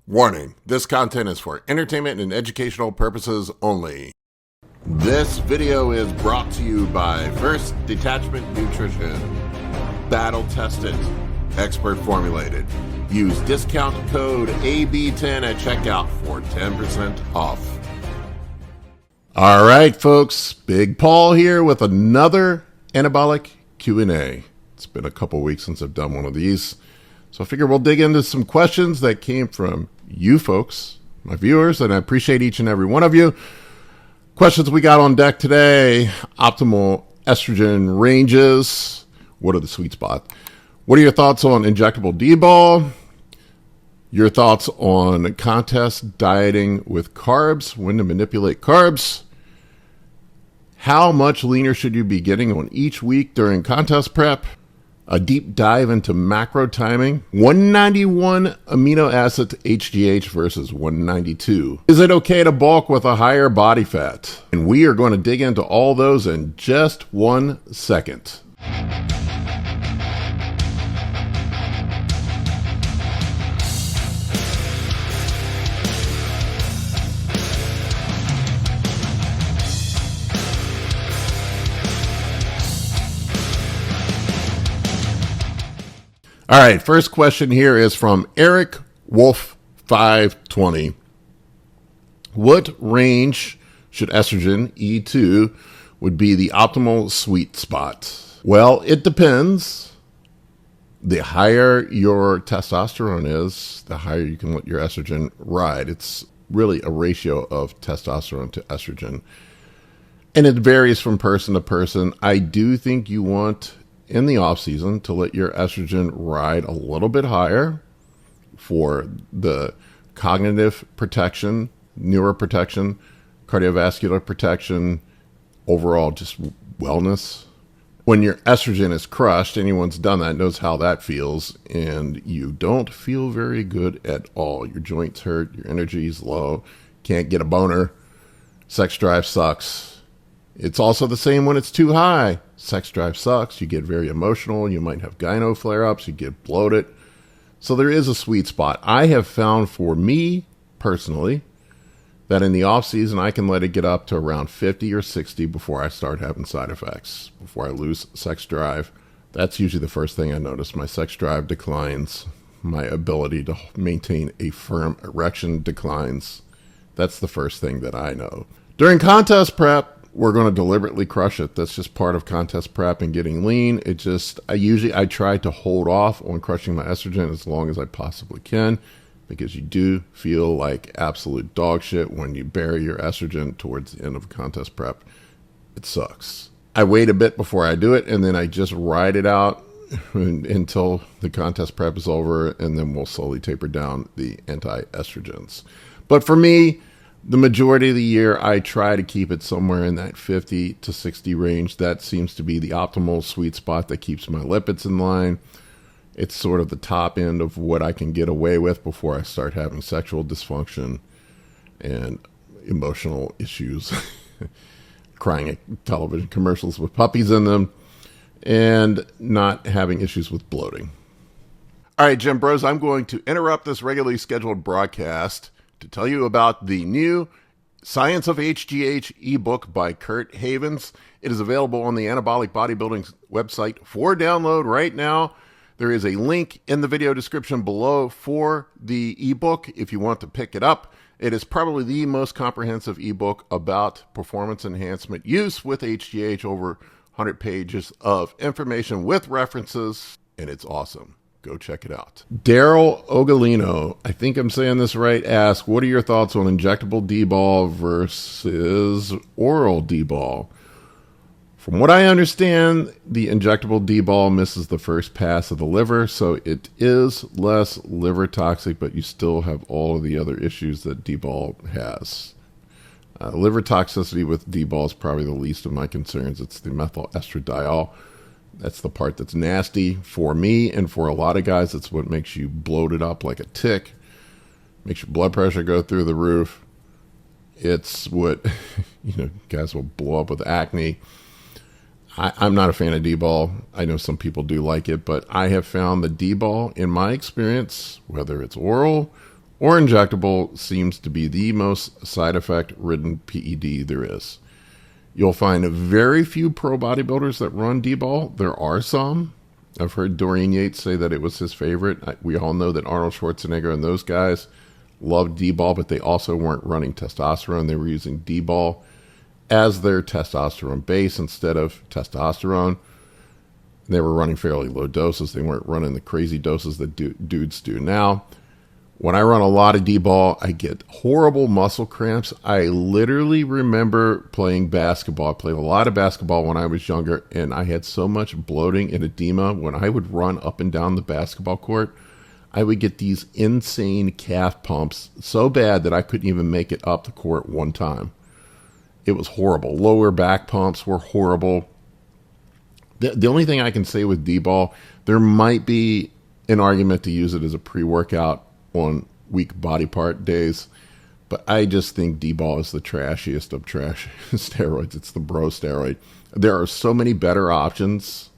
Warning, this content is for entertainment and educational purposes only. This video is brought to you by First Detachment Nutrition. Battle tested, expert formulated. Use discount code AB10 at checkout for 10% off. All right, folks, Big Paul here with another Anabolic Q&A. It's been a couple weeks since I've done one of these, so I figure we'll dig into some questions that came from you folks, my viewers, and I appreciate each and every one of you. Questions we got on deck today: optimal estrogen ranges. What are the sweet spots? What are your thoughts on injectable DBOL? Your thoughts on contest dieting with carbs, when to manipulate carbs. How much leaner should you be getting on each week during contest prep? A deep dive into macro timing. 191 amino acid HGH versus 192. Is it okay to bulk with a higher body fat? And we are going to dig into all those in just 1 second. All right, first question here is from Eric Wolf 520. What range should estrogen, E2, would be the optimal sweet spot? Well, it depends. The higher your testosterone is, the higher you can let your estrogen ride. It's really a ratio of testosterone to estrogen. And it varies from person to person. I do think you want, in the off season, to let your estrogen ride a little bit higher for the cognitive protection, neuroprotection, cardiovascular protection, overall just wellness. When your estrogen is crushed, anyone's done that knows how that feels, and you don't feel very good at all. Your joints hurt, your energy is low, can't get a boner, sex drive sucks. It's also the same when it's too high. Sex drive sucks. You get very emotional. You might have gyno flare-ups. You get bloated. So there is a sweet spot. I have found for me personally that in the off season, I can let it get up to around 50 or 60 before I start having side effects, before I lose sex drive. That's usually the first thing I notice. My sex drive declines. My ability to maintain a firm erection declines. That's the first thing that I know. During contest prep, we're going to deliberately crush it. That's just part of contest prep and getting lean. I try to hold off on crushing my estrogen as long as I possibly can, because you do feel like absolute dog shit when you bury your estrogen towards the end of contest prep. It sucks. I wait a bit before I do it, and then I just ride it out until the contest prep is over, and then we'll slowly taper down the anti-estrogens. But for me, the majority of the year, I try to keep it somewhere in that 50 to 60 range. That seems to be the optimal sweet spot that keeps my lipids in line. It's sort of the top end of what I can get away with before I start having sexual dysfunction and emotional issues, crying at television commercials with puppies in them, and not having issues with bloating. All right, Gym Bros, I'm going to interrupt this regularly scheduled broadcast to tell you about the new Science of HGH ebook by Kurt Havens. It is available on the Anabolic Bodybuilding website for download right now. There is a link in the video description below for the ebook if you want to pick it up. It is probably the most comprehensive ebook about performance enhancement use with HGH, over 100 pages of information with references, and it's awesome. Go check it out. Daryl Ogolino, I think I'm saying this right, asks, what are your thoughts on injectable DBOL versus oral DBOL? From what I understand, the injectable DBOL misses the first pass of the liver, so it is less liver toxic, but you still have all of the other issues that DBOL has. Liver toxicity with DBOL is probably the least of my concerns. It's the methyl estradiol. That's the part that's nasty for me, and for a lot of guys, it's what makes you bloated up like a tick, makes your blood pressure go through the roof. It's what, guys will blow up with acne. I'm not a fan of DBOL. I know some people do like it, but I have found the DBOL, in my experience, whether it's oral or injectable seems to be the most side effect ridden PED there is. You'll find very few pro bodybuilders that run DBOL. There are some. I've heard Dorian Yates say that it was his favorite. We all know that Arnold Schwarzenegger and those guys loved DBOL, but they also weren't running testosterone. They were using DBOL as their testosterone base instead of testosterone. They were running fairly low doses. They weren't running the crazy doses that dudes do now. When I run a lot of DBOL, I get horrible muscle cramps. I literally remember playing basketball. I played a lot of basketball when I was younger, and I had so much bloating and edema. When I would run up and down the basketball court, I would get these insane calf pumps so bad that I couldn't even make it up the court one time. It was horrible. Lower back pumps were horrible. The only thing I can say with DBOL, there might be an argument to use it as a pre-workout on weak body part days, but I just think DBOL is the trashiest of trash steroids. It's the bro steroid. There are so many better options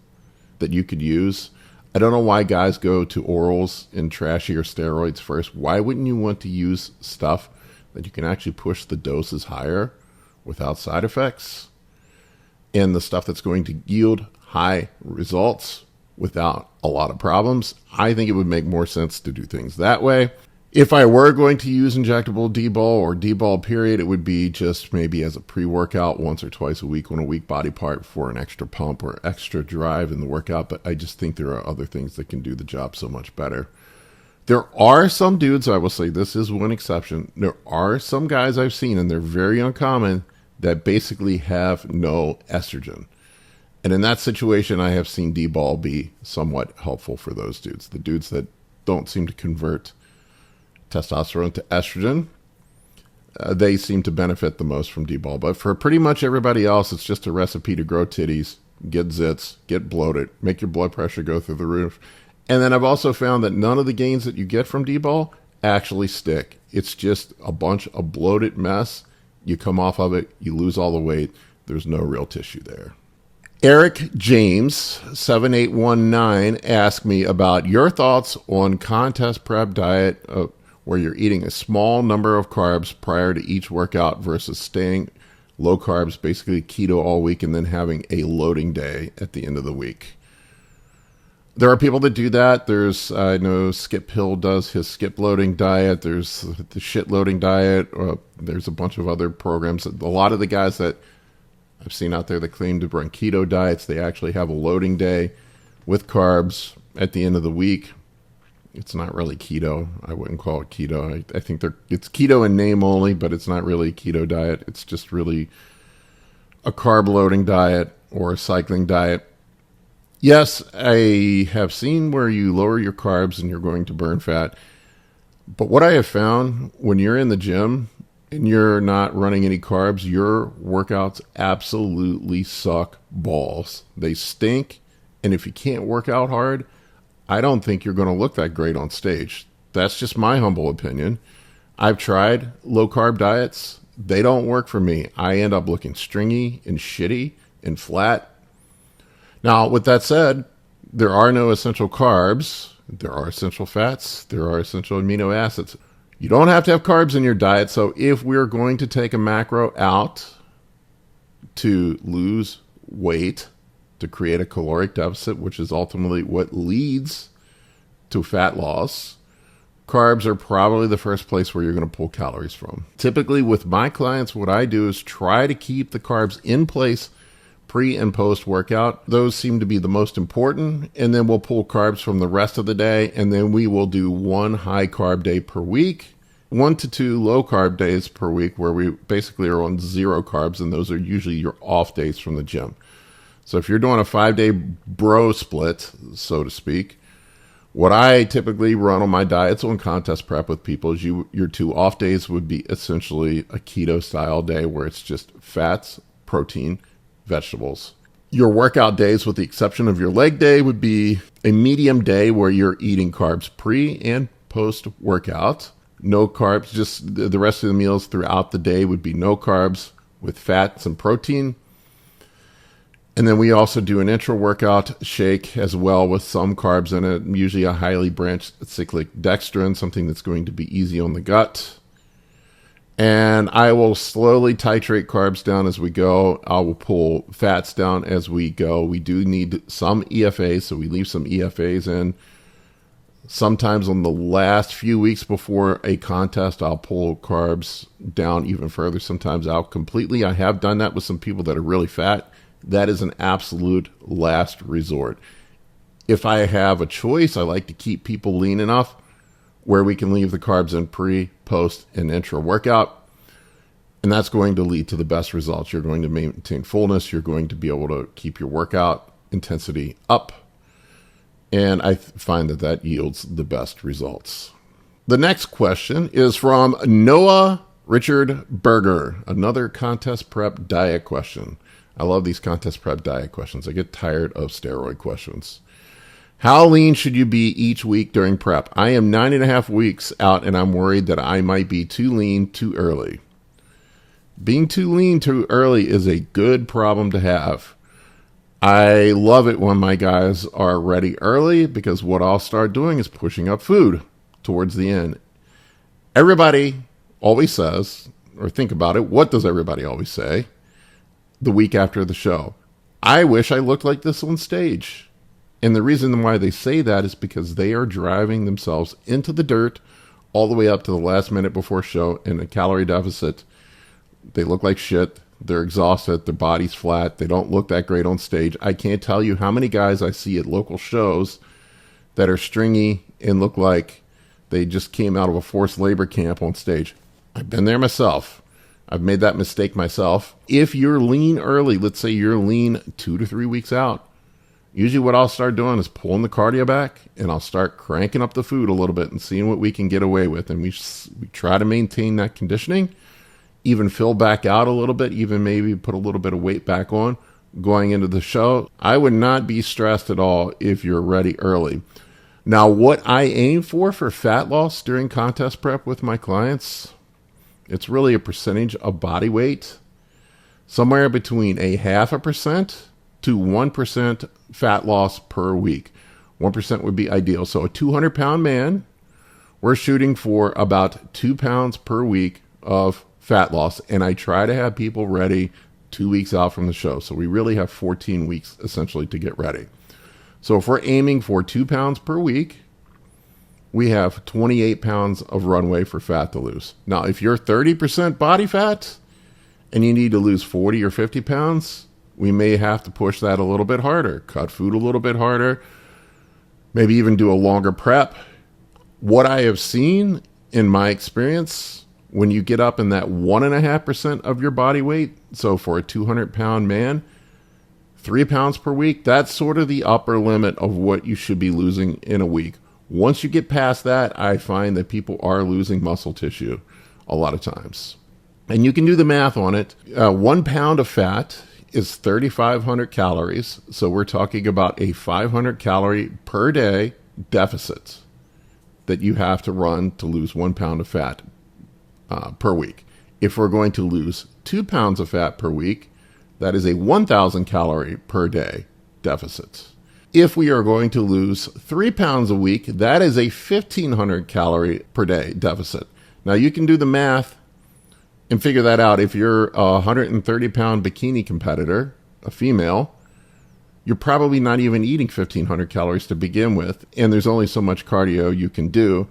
that you could use. I don't know why guys go to orals and trashier steroids first. Why wouldn't you want to use stuff that you can actually push the doses higher without side effects, and the stuff that's going to yield high results without a lot of problems? I think it would make more sense to do things that way. If I were going to use injectable DBOL or DBOL period, it would be just maybe as a pre-workout once or twice a week on a weak body part for an extra pump or extra drive in the workout. But I just think there are other things that can do the job so much better. There are some dudes, I will say this is one exception. There are some guys I've seen, and they're very uncommon, that basically have no estrogen. And in that situation, I have seen DBOL be somewhat helpful for those dudes. The dudes that don't seem to convert testosterone to estrogen, they seem to benefit the most from DBOL. But for pretty much everybody else, it's just a recipe to grow titties, get zits, get bloated, make your blood pressure go through the roof. And then I've also found that none of the gains that you get from DBOL actually stick. It's just a bunch of bloated mess. You come off of it, you lose all the weight. There's no real tissue there. Eric James 7819 asked me about your thoughts on contest prep diet, where you're eating a small number of carbs prior to each workout versus staying low carbs, basically keto all week, and then having a loading day at the end of the week. There are people that do that. I know Skip Hill does his skip loading diet. There's the shit loading diet. There's a bunch of other programs. A lot of the guys that I've seen out there that claim to run keto diets, they actually have a loading day with carbs at the end of the week. It's not really keto. I wouldn't call it keto. I think it's keto in name only, but it's not really a keto diet. It's just really a carb loading diet or a cycling diet. Yes, I have seen where you lower your carbs and you're going to burn fat. But what I have found when you're in the gym and you're not running any carbs, your workouts absolutely suck balls. They stink. And if you can't work out hard, I don't think you're going to look that great on stage. That's just my humble opinion. I've tried low carb diets. They don't work for me. I end up looking stringy and shitty and flat. Now, with that said, there are no essential carbs. There are essential fats. There are essential amino acids. You don't have to have carbs in your diet. So if we're going to take a macro out to lose weight, to create a caloric deficit, which is ultimately what leads to fat loss, carbs are probably the first place where you're going to pull calories from. Typically with my clients, what I do is try to keep the carbs in place pre and post workout. Those seem to be the most important. And then we'll pull carbs from the rest of the day. And then we will do one high carb day per week, 1 to 2 low carb days per week, where we basically are on 0 carbs. And those are usually your off days from the gym. So if you're doing a 5-day bro split, so to speak, what I typically run on my diets on contest prep with people is your 2 off days would be essentially a keto style day where it's just fats, protein, vegetables. Your workout days, with the exception of your leg day, would be a medium day where you're eating carbs pre and post workout. No carbs, just the rest of the meals throughout the day would be no carbs with fats and protein. And then we also do an intra-workout shake as well with some carbs in it, usually a highly branched cyclic dextrin, something that's going to be easy on the gut. And I will slowly titrate carbs down as we go. I will pull fats down as we go. We do need some EFAs, so we leave some EFAs in. Sometimes on the last few weeks before a contest, I'll pull carbs down even further, sometimes out completely. I have done that with some people that are really fat. That is an absolute last resort. If I have a choice, I like to keep people lean enough where we can leave the carbs in pre, post, and intra workout. And that's going to lead to the best results. You're going to maintain fullness. You're going to be able to keep your workout intensity up. And I find that that yields the best results. The next question is from Noah Richard Berger, another contest prep diet question. I love these contest prep diet questions. I get tired of steroid questions. How lean should you be each week during prep? I am 9.5 weeks out, and I'm worried that I might be too lean too early. Being too lean too early is a good problem to have. I love it when my guys are ready early, because what I'll start doing is pushing up food towards the end. Everybody always says, or think about it, what does everybody always say the week after the show? I wish I looked like this on stage. And the reason why they say that is because they are driving themselves into the dirt all the way up to the last minute before show in a calorie deficit. They look like shit. They're exhausted. Their body's flat. They don't look that great on stage. I can't tell you how many guys I see at local shows that are stringy and look like they just came out of a forced labor camp on stage. I've been there myself. I've made that mistake myself. If you're lean early, let's say you're lean 2 to 3 weeks out, usually what I'll start doing is pulling the cardio back, and I'll start cranking up the food a little bit and seeing what we can get away with. And we try to maintain that conditioning, even fill back out a little bit, even maybe put a little bit of weight back on going into the show. I would not be stressed at all if you're ready early. Now, what I aim for fat loss during contest prep with my clients, it's really a percentage of body weight, somewhere between 0.5% to 1% fat loss per week. 1% would be ideal. So a 200-pound man, we're shooting for about 2 pounds per week of fat loss. And I try to have people ready 2 weeks out from the show. So we really have 14 weeks essentially to get ready. So if we're aiming for 2 pounds per week, we have 28 pounds of runway for fat to lose. Now, if you're 30% body fat and you need to lose 40 or 50 pounds, we may have to push that a little bit harder, cut food a little bit harder, maybe even do a longer prep. What I have seen in my experience, when you get up in that 1.5% of your body weight, so for a 200-pound man, 3 pounds per week, that's sort of the upper limit of what you should be losing in a week. Once you get past that, I find that people are losing muscle tissue a lot of times. And you can do the math on it. 1 pound of fat is 3,500 calories. So we're talking about a 500 calorie per day deficit that you have to run to lose 1 pound of fat per week. If we're going to lose 2 pounds of fat per week, that is a 1,000 calorie per day deficit. If we are going to lose 3 pounds a week, that is a 1,500 calorie per day deficit. Now you can do the math and figure that out. If you're a 130-pound bikini competitor, a female, you're probably not even eating 1,500 calories to begin with, and there's only so much cardio you can do.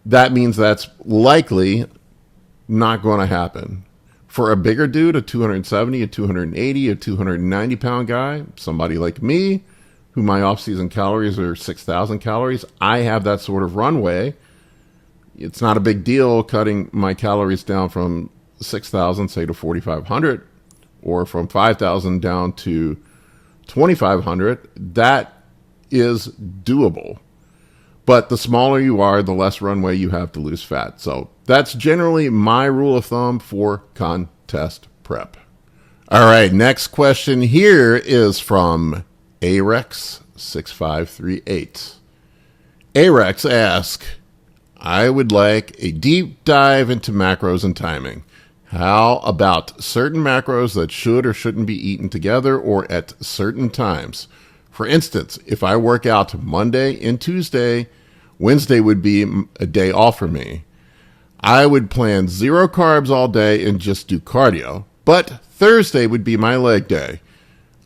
That means that's likely not going to happen. For a bigger dude, a 270, a 280, a 290-pound guy, somebody like me, who my off-season calories are 6,000 calories, I have that sort of runway. It's not a big deal cutting my calories down from 6,000, say, to 4,500, or from 5,000 down to 2,500. That is doable. But the smaller you are, the less runway you have to lose fat. So that's generally my rule of thumb for contest prep. All right, next question here is from Arex6538. Arex asks, I would like a deep dive into macros and timing. How about certain macros that should or shouldn't be eaten together or at certain times? For instance, if I work out Monday and Tuesday, Wednesday would be a day off for me. I would plan 0 carbs all day and just do cardio. But Thursday would be my leg day.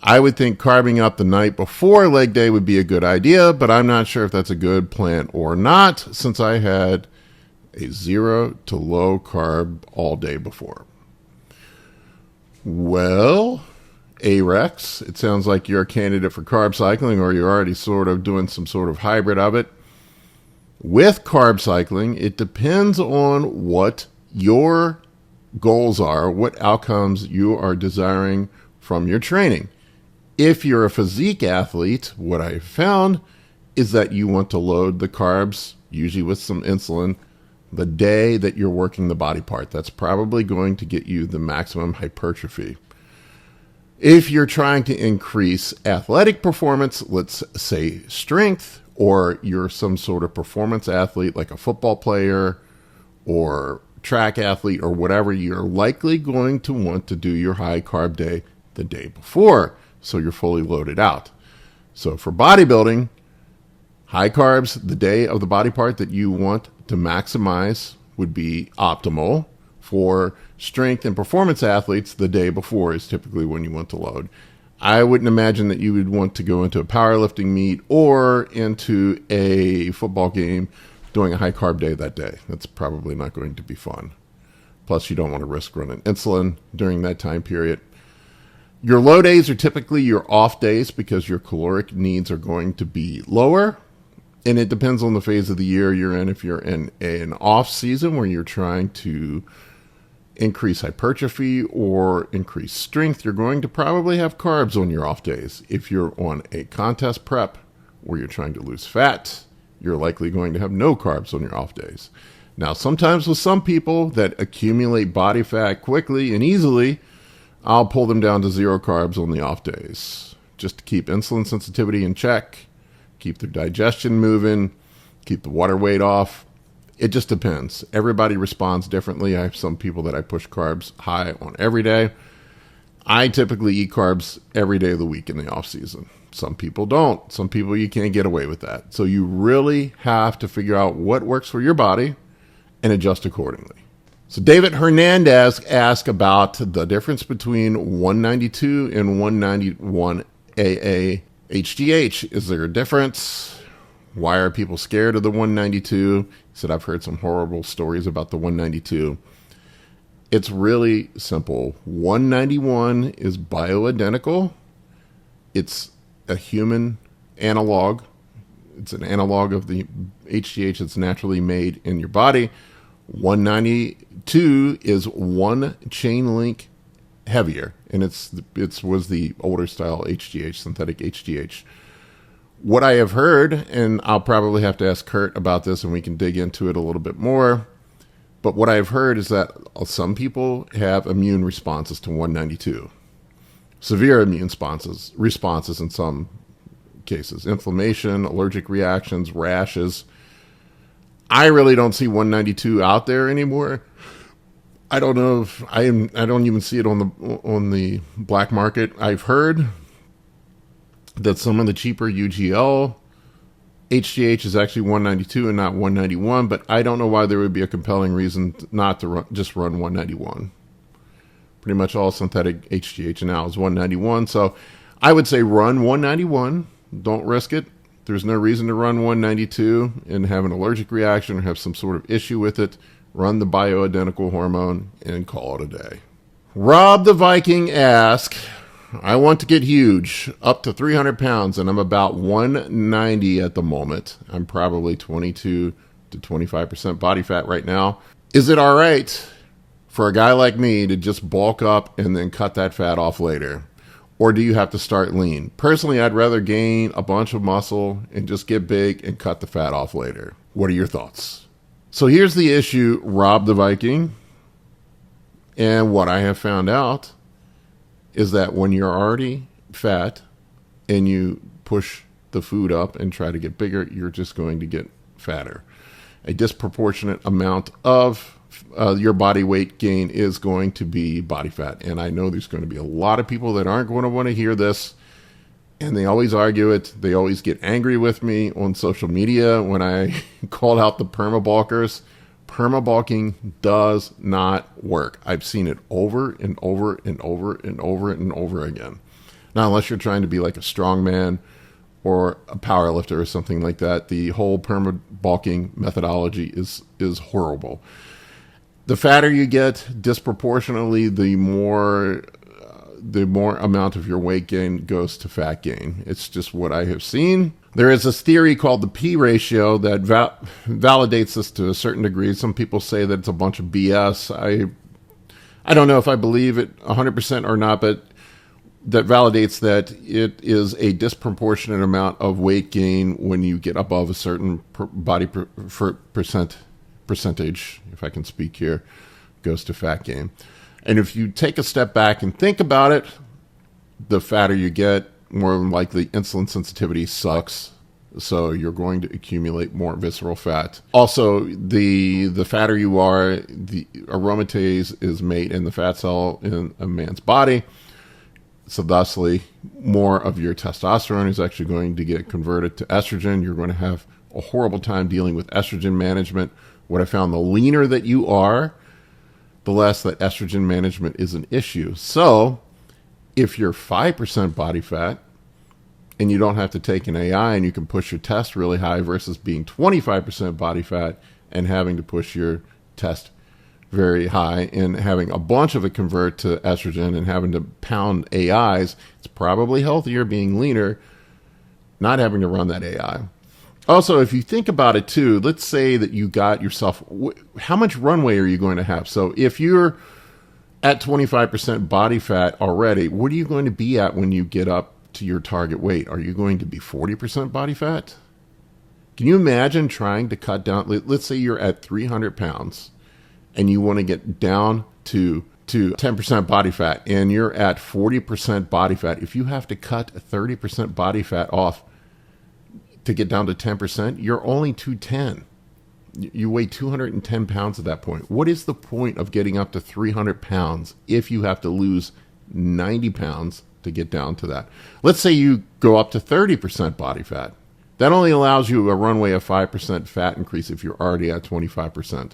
I would think carving up the night before leg day would be a good idea, but I'm not sure if that's a good plan or not, since I had a 0 to low carb all day before. Well, A-Rex, it sounds like you're a candidate for carb cycling, or you're already sort of doing some sort of hybrid of it. With carb cycling, it depends on what your goals are, what outcomes you are desiring from your training. If you're a physique athlete, what I've found is that you want to load the carbs, usually with some insulin, the day that you're working the body part. That's probably going to get you the maximum hypertrophy. If you're trying to increase athletic performance, let's say strength, or you're some sort of performance athlete like a football player or track athlete or whatever, you're likely going to want to do your high carb day the day before, so you're fully loaded out. So for bodybuilding, high carbs the day of the body part that you want to maximize would be optimal. For strength and performance athletes, the day before is typically when you want to load. I wouldn't imagine that you would want to go into a powerlifting meet or into a football game doing a high carb day that day. That's probably not going to be fun. Plus, you don't want to risk running insulin during that time period. Your low days are typically your off days because your caloric needs are going to be lower. And it depends on the phase of the year you're in. If you're in an off season where you're trying to increase hypertrophy or increase strength, you're going to probably have carbs on your off days. If you're on a contest prep where you're trying to lose fat, you're likely going to have no carbs on your off days. Now, sometimes with some people that accumulate body fat quickly and easily, I'll pull them down to 0 carbs on the off days just to keep insulin sensitivity in check, keep their digestion moving, keep the water weight off. It just depends. Everybody responds differently. I have some people that I push carbs high on every day. I typically eat carbs every day of the week in the off season. Some people don't. Some people you can't get away with that. So you really have to figure out what works for your body and adjust accordingly. So David Hernandez asked about the difference between 192 and 191 AA HGH. Is there a difference? Why are people scared of the 192? He said, I've heard some horrible stories about the 192. It's really simple. 191 is bioidentical. It's a human analog. It's an analog of the HGH that's naturally made in your body. 192 is one chain link heavier, and it was the older style HGH, synthetic HGH. What I have heard, and I'll probably have to ask Kurt about this and we can dig into it a little bit more, but what I've heard is that some people have immune responses to 192. Severe immune responses in some cases. Inflammation, allergic reactions, rashes. I really don't see 192 out there anymore. I don't know if I don't even see it on the black market. I've heard that some of the cheaper UGL HGH is actually 192 and not 191, but I don't know why there would be a compelling reason not to just run 191. Pretty much all synthetic HGH now is 191, so I would say run 191. Don't risk it. There's no reason to run 192 and have an allergic reaction or have some sort of issue with it. Run the bioidentical hormone and call it a day. Rob the Viking asks, I want to get huge, up to 300 pounds, and I'm about 190 at the moment. I'm probably 22 to 25% body fat right now. Is it all right for a guy like me to just bulk up and then cut that fat off later? Or do you have to start lean? Personally, I'd rather gain a bunch of muscle and just get big and cut the fat off later. What are your thoughts? So here's the issue, Rob the Viking. And what I have found out is that when you're already fat and you push the food up and try to get bigger, you're just going to get fatter. A disproportionate amount of your body weight gain is going to be body fat. And I know there's going to be a lot of people that aren't going to want to hear this, and they always argue it. They always get angry with me on social media when I call out the permabulkers. Permabulking does not work. I've seen it over and over and over and over and over again. Now, unless you're trying to be like a strongman or a power lifter or something like that, the whole permabulking methodology is horrible. The fatter you get, disproportionately, the more amount of your weight gain goes to fat gain. It's just what I have seen. There is this theory called the P ratio that validates this to a certain degree. Some people say that it's a bunch of BS. I don't know if I believe it 100% or not, but that validates that it is a disproportionate amount of weight gain when you get above a certain body percentage, if I can speak here, goes to fat gain. And if you take a step back and think about it, the fatter you get, more than likely insulin sensitivity sucks. So you're going to accumulate more visceral fat. Also, the fatter you are, the aromatase is made in the fat cell in a man's body. So thusly, more of your testosterone is actually going to get converted to estrogen. You're going to have a horrible time dealing with estrogen management. What I found, the leaner that you are, the less that estrogen management is an issue. So if you're 5% body fat and you don't have to take an AI and you can push your test really high versus being 25% body fat and having to push your test very high and having a bunch of it convert to estrogen and having to pound AIs, it's probably healthier being leaner, not having to run that AI. Also, if you think about it too, let's say that you got yourself, how much runway are you going to have? So if you're at 25% body fat already, what are you going to be at when you get up to your target weight? Are you going to be 40% body fat? Can you imagine trying to cut down, let's say you're at 300 pounds and you want to get down to 10% body fat and you're at 40% body fat. If you have to cut 30% body fat off to get down to 10%, you're only 210. You weigh 210 pounds at that point. What is the point of getting up to 300 pounds if you have to lose 90 pounds to get down to that? Let's say you go up to 30% body fat. That only allows you a runway of 5% fat increase if you're already at 25%.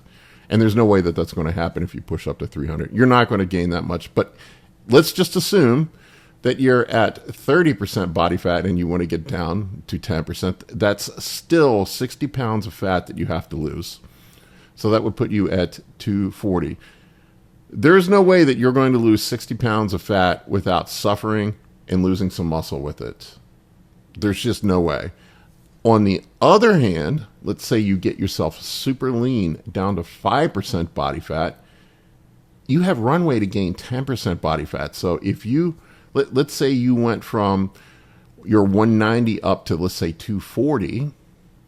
And there's no way that that's going to happen if you push up to 300. You're not going to gain that much. But let's just assume that you're at 30% body fat and you want to get down to 10%, that's still 60 pounds of fat that you have to lose. So that would put you at 240. There's no way that you're going to lose 60 pounds of fat without suffering and losing some muscle with it. There's just no way. On the other hand, let's say you get yourself super lean down to 5% body fat, you have runway to gain 10% body fat. So if you let's say you went from your 190 up to, let's say, 240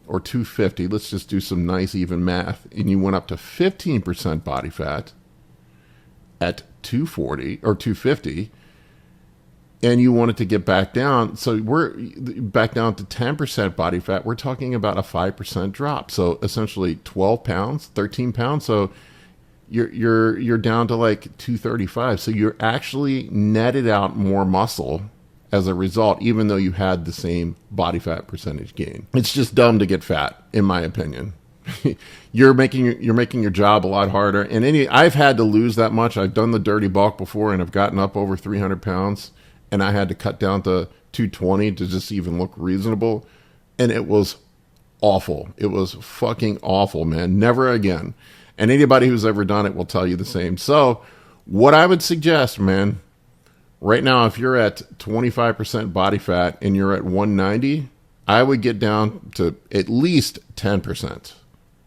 or 250. Let's just do some nice even math. And you went up to 15% body fat at 240 or 250. And you wanted to get back down. So we're back down to 10% body fat. We're talking about a 5% drop. So essentially 12 pounds, 13 pounds. So you're down to like 235. So you're actually netted out more muscle as a result, even though you had the same body fat percentage gain. It's just dumb to get fat, in my opinion. You're making your job a lot harder. And I've had to lose that much. I've done the dirty bulk before, and I've gotten up over 300 pounds, and I had to cut down to 220 to just even look reasonable. And it was awful. It was fucking awful, man. Never again. And anybody who's ever done it will tell you the same. So what I would suggest, man, right now, if you're at 25% body fat and you're at 190, I would get down to at least 10%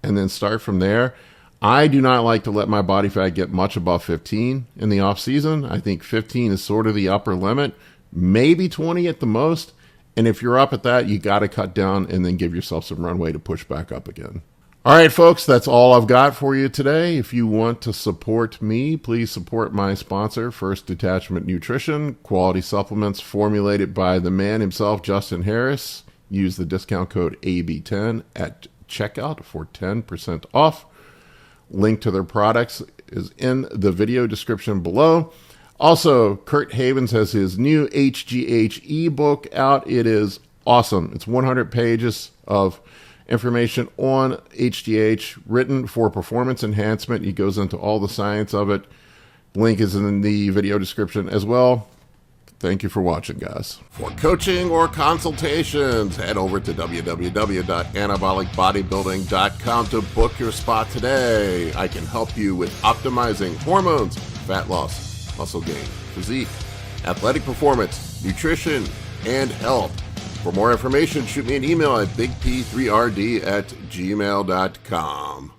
and then start from there. I do not like to let my body fat get much above 15 in the off season. I think 15 is sort of the upper limit, maybe 20 at the most. And if you're up at that, you got to cut down and then give yourself some runway to push back up again. All right, folks, that's all I've got for you today. If you want to support me, please support my sponsor, First Detachment Nutrition, quality supplements formulated by the man himself, Justin Harris. Use the discount code AB10 at checkout for 10% off. Link to their products is in the video description below. Also, Kurt Havens has his new HGH ebook out. It is awesome. It's 100 pages of information on HGH written for performance enhancement. He goes into all the science of it. Link is in the video description as well. Thank you for watching, guys. For coaching or consultations, head over to www.anabolicbodybuilding.com to book your spot today. I can help you with optimizing hormones, fat loss, muscle gain, physique, athletic performance, nutrition, and health. For more information, shoot me an email at bigp3rd@gmail.com.